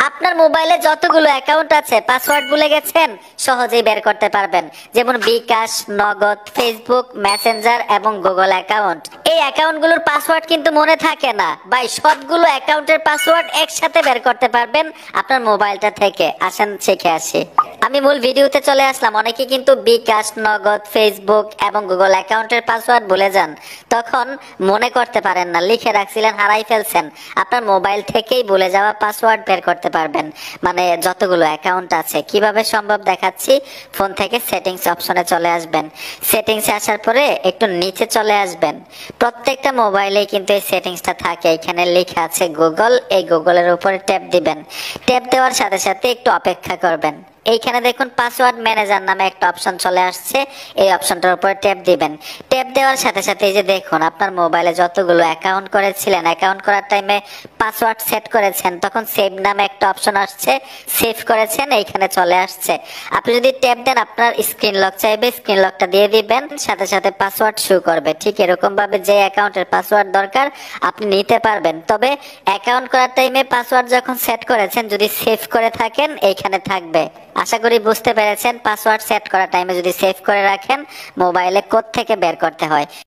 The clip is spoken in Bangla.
আপনার মোবাইলে যতগুলো অ্যাকাউন্ট আছে পাসওয়ার্ড ভুলে গেছেন, সহজেই বের করতে পারবেন। যেমন বিকাশ, নগদ, ফেসবুক, মেসেঞ্জার এবং গুগল অ্যাকাউন্ট। এই অ্যাকাউন্টগুলোর পাসওয়ার্ড কিন্তু মনে থাকে না ভাই, সবগুলো অ্যাকাউন্টের পাসওয়ার্ড একসাথে বের করতে পারবেন আপনার মোবাইলটা থেকে। আসেন শিখে আসি। আমি মূল ভিডিওতে চলে আসলাম। অনেকে কিন্তু বিকাশ, নগদ, ফেসবুক এবং গুগল অ্যাকাউন্টের পাসওয়ার্ড ভুলে যান, তখন মনে করতে পারেন না, লিখে রাখছিলেন, হারাই ফেলছেন। আপনার মোবাইল থেকেই ভুলে যাওয়া পাসওয়ার্ড বের করতে পারবেন, মানে যতগুলো অ্যাকাউন্ট আছে। কিভাবে সম্ভব দেখাচ্ছি। ফোন থেকে সেটিংস অপশনে চলে আসবেন। সেটিংসে আসার পরে একটু নিচে চলে আসবেন। প্রত্যেকটা মোবাইলে কিন্তু এই সেটিংসটা থাকে। এখানে লেখা আছে গুগল, এই গুগলের উপরে ট্যাপ দিবেন। ট্যাপ দেওয়ার সাথে সাথে একটু অপেক্ষা করবেন। এইখানে দেখুন পাসওয়ার্ড ম্যানেজার নামে একটা অপশন চলে আসছে, এই অপশনটার উপরে ট্যাপ দিবেন। ট্যাপ দেওয়ার সাথে সাথে এই যে দেখুন আপনার মোবাইলে যতগুলো অ্যাকাউন্ট করেছিলেন, অ্যাকাউন্ট করার টাইমে পাসওয়ার্ড সেট করেছেন, তখন সেভ নামে একটা অপশন আসছে, সেভ করেছেন, এইখানে চলে আসছে। আপনি যদি ট্যাপ দেন আপনার স্ক্রিন লক চাইবে, স্ক্রিন লকটা দিয়ে দিবেন, সাথে সাথে পাসওয়ার্ড শো করবে। ঠিক এরকম ভাবে যে অ্যাকাউন্টের পাসওয়ার্ড দরকার আপনি নিতে পারবেন। তবে অ্যাকাউন্ট করার টাইমে পাসওয়ার্ড যখন সেট করেছেন, যদি সেভ করে থাকেন এইখানে থাকবে। আশা করি বুঝতে পেরেছেন। পাসওয়ার্ড সেট করার টাইমে যদি সেভ করে রাখেন, মোবাইলে কোত্থেকে বের করতে হয়।